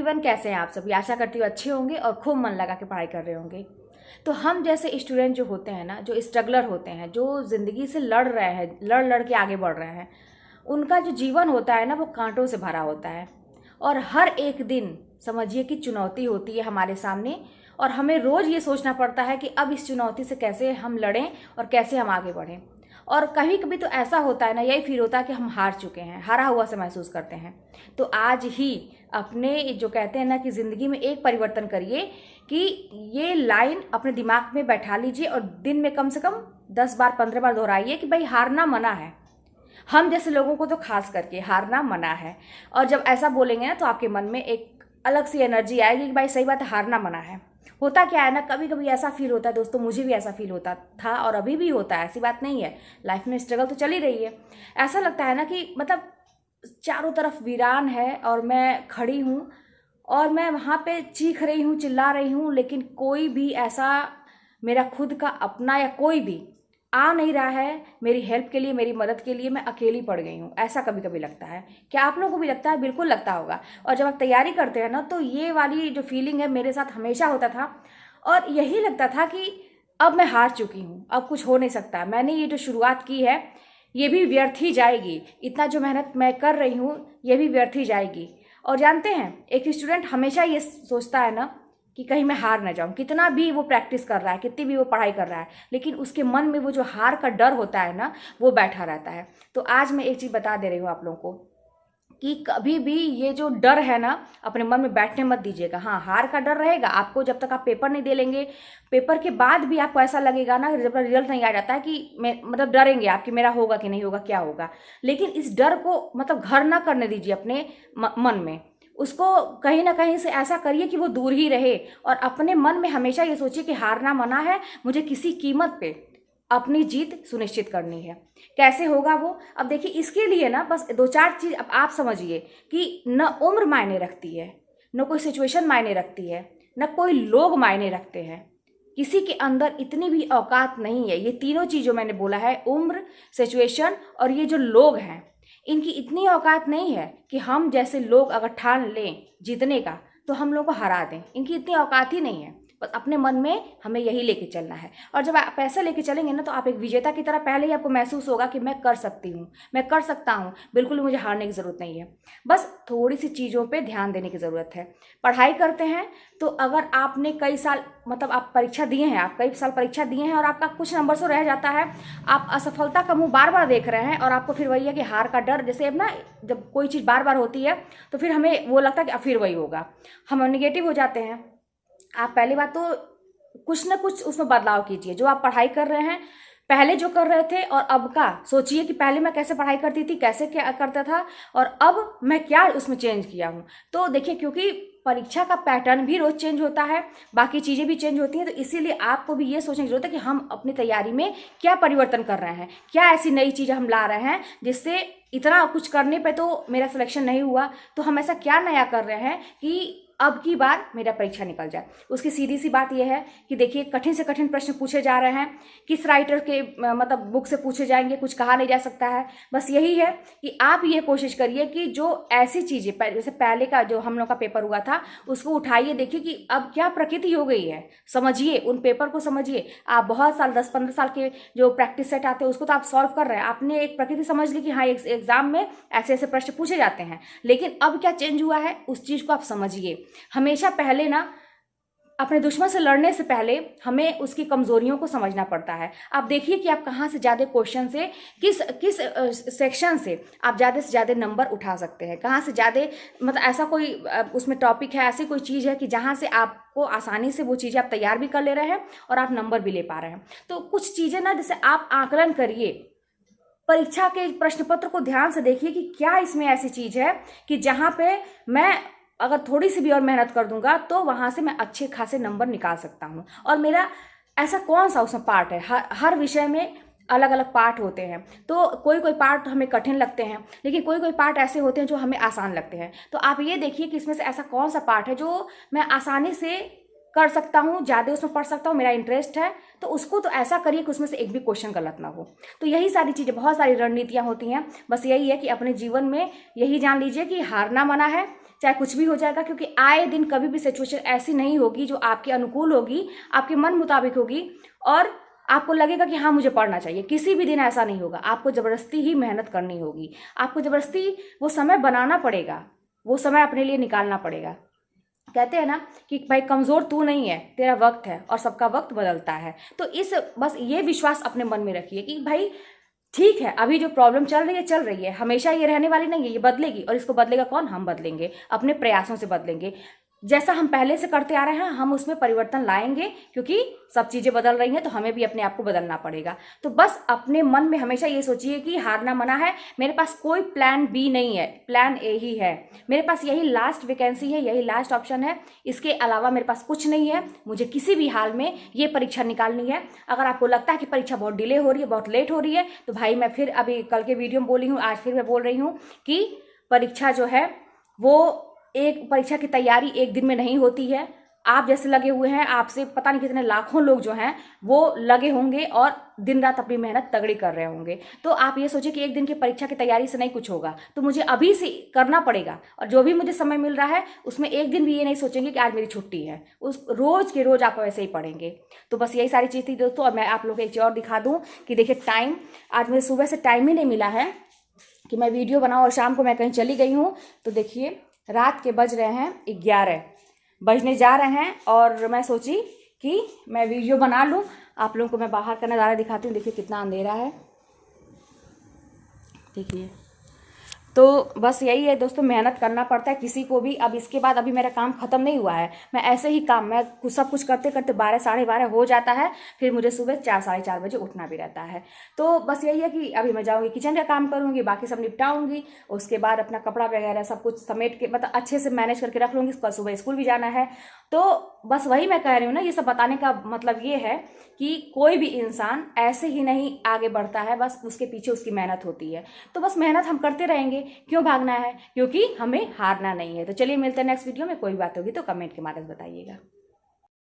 Everyone, कैसे हैं आप सभी। आशा करती हूँ अच्छे होंगे और खूब मन लगा के पढ़ाई कर रहे होंगे। तो हम जैसे स्टूडेंट जो होते हैं ना, जो स्ट्रगलर होते हैं, जो ज़िंदगी से लड़ रहे हैं, लड़ के आगे बढ़ रहे हैं, उनका जो जीवन होता है ना, वो कांटों से भरा होता है। और हर एक दिन समझिए कि चुनौती होती है हमारे सामने, और हमें रोज़ ये सोचना पड़ता है कि अब इस चुनौती से कैसे हम लड़ें और कैसे हम आगे बढ़ें। और कभी कभी तो ऐसा होता है ना, यही फील होता है कि हम हार चुके हैं, हारा हुआ से महसूस करते हैं। तो आज ही अपने जो कहते हैं ना कि ज़िंदगी में एक परिवर्तन करिए कि ये लाइन अपने दिमाग में बैठा लीजिए और दिन में कम से कम 10 बार 15 बार दोहराइए कि भाई हारना मना है। हम जैसे लोगों को तो खास करके हारना मना है। और जब ऐसा बोलेंगे ना तो आपके मन में एक अलग सी एनर्जी आएगी कि भाई सही बात है, हारना मना है। होता क्या है ना, कभी कभी ऐसा फील होता है दोस्तों, मुझे भी ऐसा फील होता था और अभी भी होता है, ऐसी बात नहीं है। लाइफ में स्ट्रगल तो चल ही रही है। ऐसा लगता है ना कि मतलब चारों तरफ वीरान है और मैं खड़ी हूँ और मैं वहाँ पे चीख रही हूँ, चिल्ला रही हूँ, लेकिन कोई भी ऐसा मेरा खुद का अपना या कोई भी आ नहीं रहा है मेरी हेल्प के लिए, मेरी मदद के लिए। मैं अकेली पड़ गई हूँ, ऐसा कभी कभी लगता है। क्या आप लोगों को भी लगता है? बिल्कुल लगता होगा। और जब आप तैयारी करते हैं ना, तो ये वाली जो फीलिंग है मेरे साथ हमेशा होता था और यही लगता था कि अब मैं हार चुकी हूँ, अब कुछ हो नहीं सकता। मैंने ये जो शुरुआत की है ये भी व्यर्थ ही जाएगी, इतना जो मेहनत मैं कर रही हूँ ये भी व्यर्थ ही जाएगी। और जानते हैं, एक स्टूडेंट हमेशा ये सोचता है ना कि कहीं मैं हार ना जाऊं। कितना भी वो प्रैक्टिस कर रहा है, कितनी भी वो पढ़ाई कर रहा है, लेकिन उसके मन में वो जो हार का डर होता है ना, वो बैठा रहता है। तो आज मैं एक चीज़ बता दे रही हूँ आप लोगों को कि कभी भी ये जो डर है ना, अपने मन में बैठने मत दीजिएगा। हाँ, हार का डर रहेगा आपको जब तक आप पेपर नहीं दे लेंगे। पेपर के बाद भी आपको ऐसा लगेगा ना, जब रिजल्ट नहीं आ जाता है कि मैं मतलब डरेंगे आप कि मेरा होगा कि नहीं होगा, क्या होगा। लेकिन इस डर को मतलब घर ना करने दीजिए अपने मन में। उसको कहीं ना कहीं से ऐसा करिए कि वो दूर ही रहे और अपने मन में हमेशा ये सोचिए कि हारना मना है, मुझे किसी कीमत पे अपनी जीत सुनिश्चित करनी है। कैसे होगा वो? अब देखिए, इसके लिए ना बस 2-4 चीज अब आप समझिए कि न उम्र मायने रखती है, न कोई सिचुएशन मायने रखती है, न कोई लोग मायने रखते हैं। किसी के अंदर इतनी भी औकात नहीं है। ये तीनों चीज जो मैंने बोला है, उम्र, सिचुएशन और ये जो लोग हैं, इनकी इतनी औकात नहीं है कि हम जैसे लोग अगर ठान लें जीतने का तो हम लोग को हरा दें। इनकी इतनी औकात ही नहीं है। बस अपने मन में हमें यही लेके चलना है। और जब आप पैसा लेके चलेंगे ना, तो आप एक विजेता की तरह पहले ही आपको महसूस होगा कि मैं कर सकती हूँ, मैं कर सकता हूँ, बिल्कुल मुझे हारने की ज़रूरत नहीं है। बस थोड़ी सी चीज़ों पे ध्यान देने की ज़रूरत है। पढ़ाई करते हैं तो अगर आपने कई साल मतलब आप परीक्षा दिए हैं, आप कई साल परीक्षा दिए हैं और आपका कुछ नंबर से रह जाता है, आप असफलता का मुँह बार बार देख रहे हैं और आपको फिर वही है कि हार का डर। जैसे अब ना, जब कोई चीज़ बार बार होती है तो फिर हमें वो लगता है कि फिर वही होगा, हम निगेटिव हो जाते हैं। आप पहली बात तो कुछ ना कुछ उसमें बदलाव कीजिए। जो आप पढ़ाई कर रहे हैं, पहले जो कर रहे थे और अब का सोचिए कि पहले मैं कैसे पढ़ाई करती थी, कैसे क्या करता था और अब मैं क्या उसमें चेंज किया हूँ। तो देखिए, क्योंकि परीक्षा का पैटर्न भी रोज चेंज होता है, बाकी चीज़ें भी चेंज होती हैं, तो इसीलिए आपको भी ये सोचने की जरूरत है कि हम अपनी तैयारी में क्या परिवर्तन कर रहे हैं, क्या ऐसी नई चीज़ हम ला रहे हैं जिससे इतना कुछ करने पे तो मेरा सिलेक्शन नहीं हुआ, तो हम ऐसा क्या नया कर रहे हैं कि अब की बार मेरा परीक्षा निकल जाए। उसकी सीधी सी बात यह है कि देखिए, कठिन से कठिन प्रश्न पूछे जा रहे हैं, किस राइटर के मतलब बुक से पूछे जाएंगे, कुछ कहा नहीं जा सकता है। बस यही है कि आप ये कोशिश करिए कि जो ऐसी चीज़ें जैसे पहले का जो हम लोग का पेपर हुआ था उसको उठाइए, देखिए कि अब क्या प्रकृति हो गई है, समझिए, उन पेपर को समझिए। आप बहुत साल 10-15 साल के जो प्रैक्टिस सेट आते हैं उसको तो आप सॉल्व कर रहे हैं, आपने एक प्रकृति समझ ली कि हाँ एग्जाम में ऐसे ऐसे प्रश्न पूछे जाते हैं। लेकिन अब क्या चेंज हुआ है उस चीज़ को आप समझिए। हमेशा पहले ना अपने दुश्मन से लड़ने से पहले हमें उसकी कमजोरियों को समझना पड़ता है। आप देखिए कि आप कहाँ से ज़्यादा क्वेश्चन से किस सेक्शन से आप ज़्यादा से ज़्यादा नंबर उठा सकते हैं, कहाँ से ज़्यादा मतलब ऐसा कोई उसमें टॉपिक है, ऐसी कोई चीज़ है कि जहाँ से आपको आसानी से वो चीज़ें आप तैयार भी कर ले रहे हैं और आप नंबर भी ले पा रहे हैं। तो कुछ चीज़ें ना, जैसे आप आकलन करिए, परीक्षा के प्रश्न पत्र को ध्यान से देखिए कि क्या इसमें ऐसी चीज़ है कि जहाँ पे मैं अगर थोड़ी सी भी और मेहनत कर दूंगा तो वहां से मैं अच्छे खासे नंबर निकाल सकता हूँ। और मेरा ऐसा कौन सा उसमें पार्ट है, हर विषय में अलग अलग पार्ट होते हैं। तो कोई कोई पार्ट हमें कठिन लगते हैं, लेकिन कोई कोई पार्ट ऐसे होते हैं जो हमें आसान लगते हैं। तो आप ये देखिए कि इसमें से ऐसा कौन सा पार्ट है जो मैं आसानी से कर सकता हूँ, ज़्यादा उसमें पढ़ सकता हूँ, मेरा इंटरेस्ट है, तो उसको तो ऐसा करिए कि उसमें से एक भी क्वेश्चन गलत ना हो। तो यही सारी चीज़ें, बहुत सारी रणनीतियाँ होती हैं। बस यही है कि अपने जीवन में यही जान लीजिए कि हारना मना है, चाहे कुछ भी हो जाएगा, क्योंकि आए दिन कभी भी सिचुएशन ऐसी नहीं होगी जो आपके अनुकूल होगी, आपके मन मुताबिक होगी और आपको लगेगा कि हाँ मुझे पढ़ना चाहिए। किसी भी दिन ऐसा नहीं होगा। आपको ज़बरदस्ती ही मेहनत करनी होगी, आपको ज़बरदस्ती वो समय बनाना पड़ेगा, वो समय अपने लिए निकालना पड़ेगा। कहते हैं ना कि भाई कमज़ोर तू नहीं है, तेरा वक्त है और सबका वक्त बदलता है। तो बस ये विश्वास अपने मन में रखिए कि भाई ठीक है, अभी जो प्रॉब्लम चल रही है, हमेशा ये रहने वाली नहीं है, ये बदलेगी। और इसको बदलेगा कौन? हम बदलेंगे, अपने प्रयासों से बदलेंगे। जैसा हम पहले से करते आ रहे हैं हम उसमें परिवर्तन लाएंगे, क्योंकि सब चीज़ें बदल रही हैं तो हमें भी अपने आप को बदलना पड़ेगा। तो बस अपने मन में हमेशा ये सोचिए कि हारना मना है, मेरे पास कोई प्लान बी नहीं है, प्लान ए ही है। मेरे पास यही लास्ट वैकेंसी है, यही लास्ट ऑप्शन है, इसके अलावा मेरे पास कुछ नहीं है। मुझे किसी भी हाल में ये परीक्षा निकालनी है। अगर आपको लगता है कि परीक्षा बहुत डिले हो रही है, बहुत लेट हो रही है, तो भाई मैं फिर अभी कल के वीडियो में बोली हूँ, आज फिर मैं बोल रही हूँ कि परीक्षा जो है वो एक परीक्षा की तैयारी एक दिन में नहीं होती है। आप जैसे लगे हुए हैं, आपसे पता नहीं कितने लाखों लोग जो हैं वो लगे होंगे और दिन रात अपनी मेहनत तगड़ी कर रहे होंगे। तो आप ये सोचिए कि एक दिन की परीक्षा की तैयारी से नहीं कुछ होगा, तो मुझे अभी से करना पड़ेगा। और जो भी मुझे समय मिल रहा है उसमें एक दिन भी ये नहीं सोचेंगे कि आज मेरी छुट्टी है, उस रोज के रोज आप वैसे ही पढ़ेंगे। तो बस यही सारी चीज़ थी दोस्तों। और मैं आप लोग को एक चीज़ और दिखा दूँ कि देखिए टाइम, आज मुझे सुबह से टाइम ही नहीं मिला है कि मैं वीडियो बनाऊँ, और शाम को मैं कहीं चली गई हूँ। तो देखिए रात के बज रहे हैं 11 बजने जा रहे हैं, और मैं सोची कि मैं वीडियो बना लूँ। आप लोगों को मैं बाहर का नज़ारा दिखाती हूँ। देखिए कितना अंधेरा है, देखिए। तो बस यही है दोस्तों, मेहनत करना पड़ता है किसी को भी। अब इसके बाद अभी मेरा काम ख़त्म नहीं हुआ है, मैं ऐसे ही काम, मैं सब कुछ करते करते 12 साढ़े 12 हो जाता है। फिर मुझे सुबह 4 साढ़े 4 बजे उठना भी रहता है। तो बस यही है कि अभी मैं जाऊँगी किचन का काम करूँगी, बाकी सब निपटाऊँगी। उसके बाद अपना कपड़ा वगैरह सब कुछ समेट के मतलब अच्छे से मैनेज करके रख लूँगी। कल सुबह स्कूल भी जाना है। तो बस वही मैं कह रही हूँ ना, ये सब बताने का मतलब ये है कि कोई भी इंसान ऐसे ही नहीं आगे बढ़ता है, बस उसके पीछे उसकी मेहनत होती है। तो बस मेहनत हम करते रहेंगे, क्यों भागना है, क्योंकि हमें हारना नहीं है। तो चलिए मिलते हैं नेक्स्ट वीडियो में। कोई बात होगी तो कमेंट के माध्यम से बताइएगा।